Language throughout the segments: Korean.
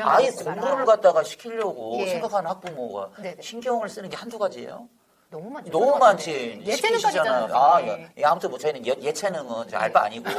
아예 공부를 갖다가 시키려고 예. 생각하는 학부모가 네네. 신경을 쓰는 게 한두 가지예요? 너무 많죠. 너무 많지. 예체능까지잖아요. 아, 예. 예. 아무튼 뭐 저희는 예체능은 알바 아니고,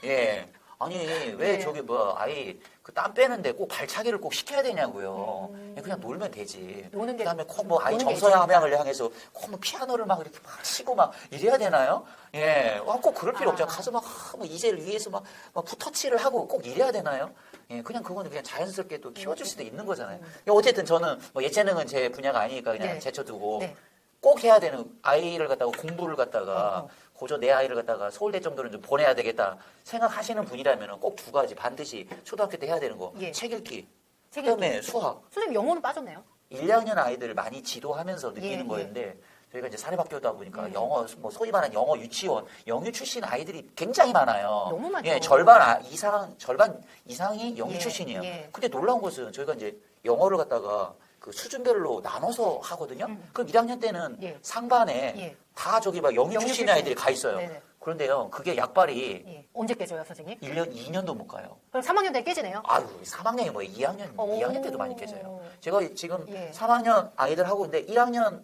예. 아니, 왜 네. 저기 뭐, 아이, 그 땀 빼는데 꼭 발차기를 꼭 시켜야 되냐고요. 그냥 놀면 되지. 노는 게, 그다음에 꼭 뭐, 아이 노는 게 정서향을 향해서 꼭 뭐 피아노를 막 이렇게 막 치고 막 이래야 되나요? 예. 꼭 그럴 필요 없잖아. 가서 막, 뭐, 이제를 위해서 막 푸터치를 하고 꼭 이래야 되나요? 예. 그냥 그거는 그냥 자연스럽게 또 키워줄 수도 있는 거잖아요. 어쨌든 저는 뭐 예체능은 제 분야가 아니니까 그냥 네. 제쳐두고 네. 꼭 해야 되는 아이를 갖다가 공부를 갖다가 고저 내 아이를 갖다가 서울대 정도는 좀 보내야 되겠다 생각하시는 분이라면 꼭 두 가지 반드시 초등학교 때 해야 되는 거. 예. 책 읽기. 책 그다음에 수학. 선생님 영어는 빠졌네요. 1, 2학년 아이들을 많이 지도하면서 느끼는 예, 거였는데 저희가 이제 사립학교다 보니까 영어 뭐 소위 말하는 영어 유치원, 영유 출신 아이들이 굉장히 많아요. 너무 많죠. 예, 절반 이상이 영유 예, 출신이에요. 예. 근데 놀라운 것은 저희가 이제 영어를 갖다가 그 수준별로 나눠서 하거든요. 그럼 1학년 때는 예. 상반에 예. 다 저기 막 영유 영유 출신 출신. 아이들이 가 있어요. 네네. 그런데요, 그게 약발이 예. 언제 깨져요, 선생님? 1년, 2년도 못 가요. 그럼 3학년 때 깨지네요. 아유, 3학년이 뭐 2학년, 오. 2학년 때도 많이 깨져요. 제가 지금 예. 3학년 아이들 하고 있는데 1학년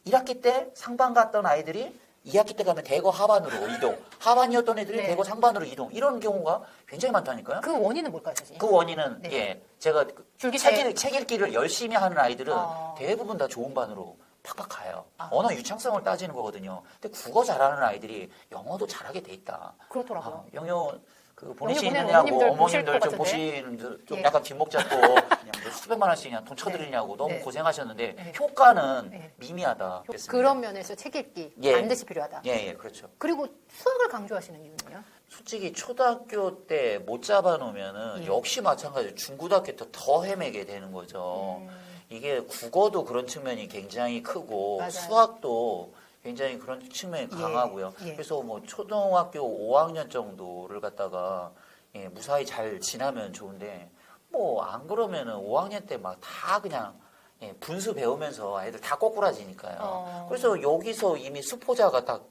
1학기 때 상반 갔던 아이들이 2학기 때 가면 대거 하반으로 이동. 하반이었던 애들이 네. 대거 상반으로 이동. 이런 경우가 굉장히 많다니까요. 그 원인은 뭘까요, 선생님? 그 원인은 네. 예, 제가 줄기차게. 책 읽기를 열심히 하는 아이들은 아. 대부분 다 좋은 반으로 팍팍 가요. 언어 유창성을 따지는 거거든요. 근데 국어 잘하는 아이들이 영어도 잘하게 돼 있다. 그렇더라고요. 영어 그 영유 보내는 보내시느냐고 어머님들 보실 어머님들 것 좀 보시는 좀 예. 약간 뒷목 잡고 그냥 뭐 수백만 원씩 그냥 돈 쳐드리냐고 너무 네. 고생하셨는데 네. 효과는 네. 미미하다. 그런 면에서 책 읽기 예. 반드시 필요하다. 예, 예, 그렇죠. 그리고 수학을 강조하시는 이유는요? 솔직히 초등학교 때 못 잡아놓으면은 예. 역시 마찬가지로 중고등학교 때 더 헤매게 되는 거죠. 이게 국어도 그런 측면이 굉장히 크고 맞아요. 수학도 굉장히 그런 측면이 예. 강하고요. 예. 그래서 뭐 초등학교 5학년 정도를 갖다가 예, 무사히 잘 지나면 좋은데 뭐 안 그러면은 5학년 때 막 다 그냥 예, 분수 배우면서 아이들 다 꼬꾸라지니까요. 그래서 여기서 이미 수포자가 딱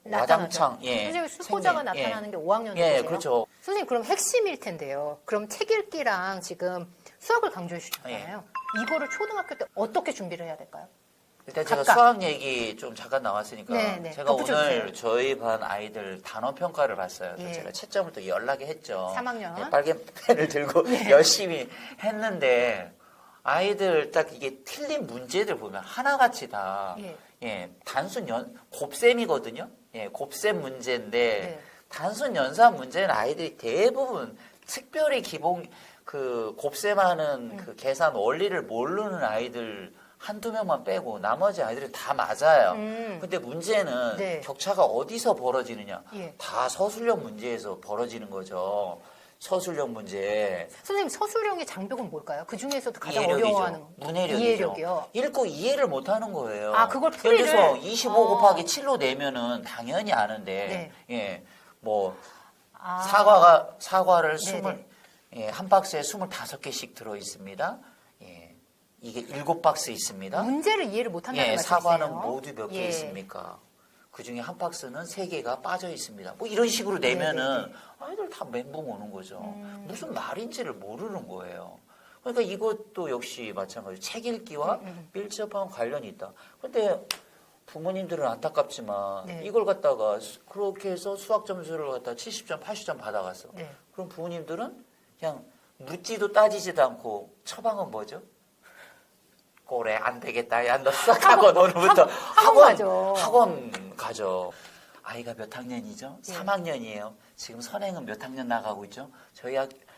와장창 예, 선생님 수포자가 생긴, 나타나는 게 5학년 예, 때세요? 그렇죠. 선생님 그럼 핵심일 텐데요. 그럼 책 읽기랑 지금 수학을 강조해 주셨잖아요. 이거를 초등학교 때 어떻게 준비를 해야 될까요? 일단 제가 각각. 수학 얘기 좀 잠깐 나왔으니까 네, 네. 제가 오늘 덧붙여주세요. 저희 반 아이들 단어 평가를 봤어요. 그래서 예. 제가 채점을 또 연락을 했죠. 3학년. 네, 빨간 펜을 들고 열심히 했는데 아이들 딱 이게 틀린 문제들 보면 하나같이 다 예. 예, 단순 곱셈이거든요. 예, 곱셈 문제인데 네. 단순 연산 문제는 아이들이 대부분 특별히 기본 그 곱셈하는 그 계산 원리를 모르는 아이들 한두 명만 빼고 나머지 아이들은 다 맞아요. 근데 문제는 네. 격차가 어디서 벌어지느냐. 예. 다 서술형 문제에서 벌어지는 거죠. 서술형 문제. 선생님 서술형의 장벽은 뭘까요? 그 중에서도 가장 이해력이죠. 어려워하는 문해력이죠. 이해력이요. 읽고 이해를 못하는 거예요. 아, 그걸 예를 풀이를- 들어서 25 곱하기 7로 내면은 당연히 아는데, 예, 뭐 아. 사과를 네네. 예, 한 박스에 25개씩 들어 있습니다. 예, 이게 7박스 있습니다. 문제를 이해를 못한다는 예, 말씀이세요? 사과는 모두 몇 개 예. 있습니까? 그 중에 한 박스는 3개가 빠져 있습니다. 뭐 이런 식으로 내면은 네네네. 아이들 다 멘붕 오는 거죠. 무슨 말인지를 모르는 거예요. 그러니까 이것도 역시 마찬가지로 책 읽기와 밀접한 관련이 있다. 근데 부모님들은 안타깝지만 네. 이걸 갖다가 그렇게 해서 수학 점수를 갖다 70점, 80점 받아갔어. 네. 그럼 부모님들은 그냥 묻지도 따지지도 않고 처방은 뭐죠? 꼬래 안 되겠다. 야, 너 수학학원 오늘부터 학원 가죠. 아이가 몇 학년이죠? 네. 3학년이에요. 지금 선행은 몇 학년 나가고 있죠?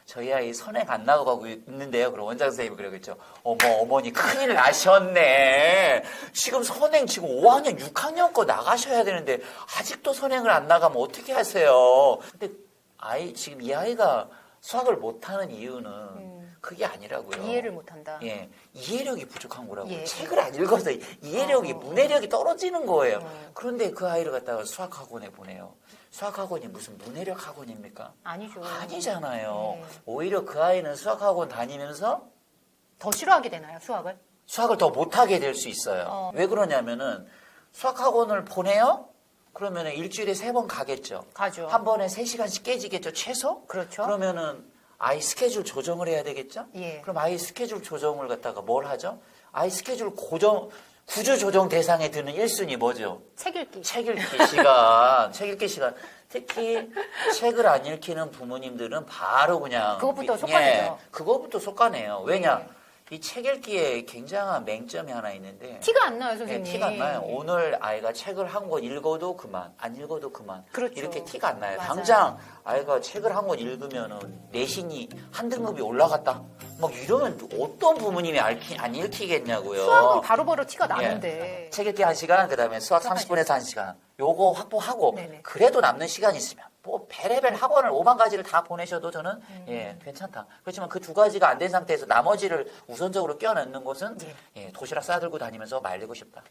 저희 아이 선행 안 나가고 있는데요. 그럼 원장 선생님이 그러겠죠. 어머니 큰일 나셨네. 지금 선행 지금 5학년, 6학년 거 나가셔야 되는데 아직도 선행을 안 나가면 어떻게 하세요? 근데 지금 이 아이가 수학을 못하는 이유는 그게 아니라고요. 이해를 못한다. 예, 이해력이 부족한 거라고. 예. 책을 안 읽어서 이해력이, 문해력이 떨어지는 거예요. 그런데 그 아이를 갖다가 수학학원에 보내요. 수학학원이 무슨 문해력 학원입니까? 아니죠. 아니잖아요. 네. 오히려 그 아이는 수학학원 다니면서 더 싫어하게 되나요, 수학을? 수학을 더 못하게 될 수 있어요. 왜 그러냐면은 수학학원을 보내요? 그러면은 일주일에 3번 가겠죠. 가죠. 한 번에 3시간씩 깨지겠죠, 최소? 그렇죠. 그러면은 아이 스케줄 조정을 해야 되겠죠? 예. 그럼 아이 스케줄 조정을 갖다가 뭘 하죠? 아이 스케줄 구조 조정 대상에 드는 1순위 뭐죠? 책 읽기. 책 읽기 시간. 책 읽기 시간. 특히 책을 안 읽히는 부모님들은 바로 그냥 그것부터 솎아내죠. 그것부터 솎아내요. 왜냐? 이 책 읽기에 굉장한 맹점이 하나 있는데 티가 안 나요, 네, 선생님. 티가 안 나요. 오늘 아이가 책을 한 권 읽어도 그만, 안 읽어도 그만. 그렇죠. 이렇게 티가 안 나요. 맞아요. 당장 아이가 책을 한 권 읽으면은 내신이 한 등급이 올라갔다. 막 이러면 어떤 부모님이 안 읽히겠냐고요. 수학은 바로바로 티가 나는데. 책 읽기 1시간, 그 다음에 수학 수학 30분에서 1시간. 요거 확보하고, 네네. 그래도 남는 시간이 있으면, 뭐, 베레벨 학원을 5만 가지를 다 보내셔도 저는, 괜찮다. 그렇지만 그 두 가지가 안 된 상태에서 나머지를 우선적으로 껴넣는 것은, 도시락 싸들고 다니면서 말리고 싶다.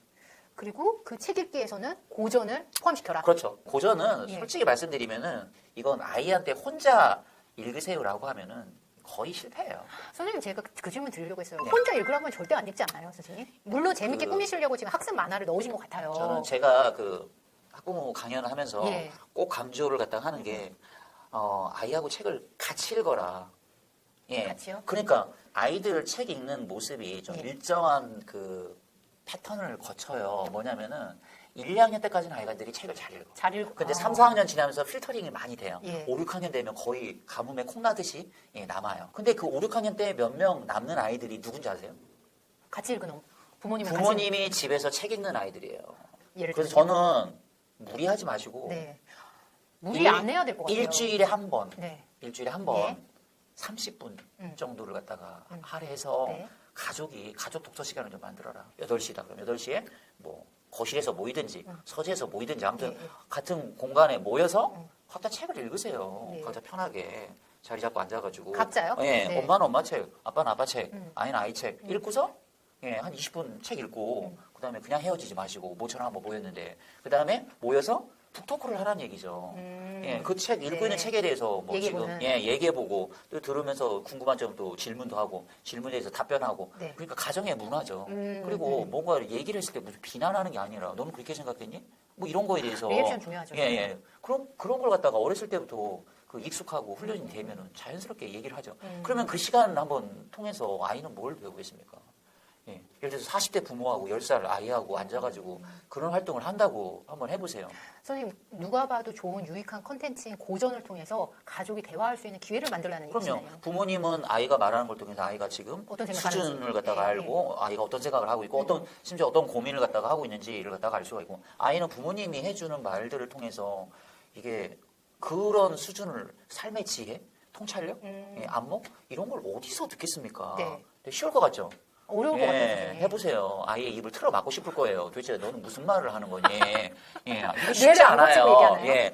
그리고 그 책 읽기에서는 고전을 포함시켜라. 그렇죠. 고전은 예. 솔직히 말씀드리면은, 이건 아이한테 혼자 읽으세요라고 하면은 거의 실패예요. 선생님, 제가 그 질문 드리려고 했어요. 네. 혼자 읽으라고 하면 절대 안 읽지 않아요, 선생님? 물론 재밌게 그- 꾸미시려고 지금 학습 만화를 넣으신 것 같아요. 저는 제가 그 학부모 강연을 하면서 예. 꼭 강조를 갖다 하는 게 아이하고 책을 같이 읽어라. 예. 같이요? 그러니까 아이들 책 읽는 모습이 좀 예. 일정한 그 패턴을 거쳐요. 뭐냐면은 1, 2학년 때까지는 아이들이 책을 잘 읽어. 잘 읽고. 근데 3, 4학년 지나면서 필터링이 많이 돼요. 예. 5, 6학년 되면 거의 가뭄에 콩나듯이 남아요. 근데 그 5, 6학년 때 몇 명 남는 아이들이 누군지 아세요? 같이 읽는 부모님은 부모님이 집에서 책 읽는 아이들이에요. 예를 그래서 들면. 저는 무리하지 마시고 네. 무리 안 해야 될 것 같아요. 일주일에 한 번, 네. 일주일에 한 번 예. 30분 음. 정도를 갖다가 할애해서 네. 가족 독서 시간을 좀 만들어라. 8시다. 그럼 8시에 뭐 거실에서 모이든지 서재에서 모이든지 아무튼 예, 예. 같은 공간에 모여서 각자 책을 읽으세요. 네. 각자 편하게 자리 잡고 앉아가지고. 각자요? 예, 네. 엄마는 엄마 책, 아빠는 아빠 책, 아이는 아이 책 읽고서 한 20분 책 읽고 그다음에 그냥 헤어지지 마시고 모처럼 한번 모였는데 그다음에 모여서 북토크를 하라는 얘기죠. 그 책 읽고 있는 네. 책에 대해서 뭐 얘기해보는. 지금 얘기해보고 또 들으면서 궁금한 점도 질문도 하고 질문에 대해서 답변하고 네. 그러니까 가정의 문화죠. 그리고 뭔가 얘기를 했을 때 무슨 비난하는 게 아니라 너는 그렇게 생각했니? 뭐 이런 거에 대해서 리액션 중요하죠. 그런 걸 갖다가 어렸을 때부터 그 익숙하고 훈련이 되면은 자연스럽게 얘기를 하죠. 그러면 그 시간 한번 통해서 아이는 뭘 배우겠습니까? 예를 들어서 40대 부모하고 10살 아이하고 앉아가지고 그런 활동을 한다고 한번 해보세요. 선생님, 누가 봐도 좋은 유익한 컨텐츠인 고전을 통해서 가족이 대화할 수 있는 기회를 만들라는 그럼요. 얘기잖아요. 부모님은 아이가 말하는 걸 통해서 아이가 지금 어떤 생각하는지. 수준을 갖다가 네, 알고 아이가 어떤 생각을 하고 있고 심지어 어떤 고민을 갖다가 하고 있는지를 갖다가 알 수가 있고 아이는 부모님이 해주는 말들을 통해서 이게 그런 수준을 삶의 지혜, 통찰력, 안목 이런 걸 어디서 듣겠습니까? 네. 되게 쉬울 것 같죠? 어려울 것 같아요. 선생님. 해보세요. 아이의 입을 틀어 막고 싶을 거예요. 도대체 너는 무슨 말을 하는 거니? 이거 쉽지 뇌를 안 않아요. 거치고 얘기하나요? 예.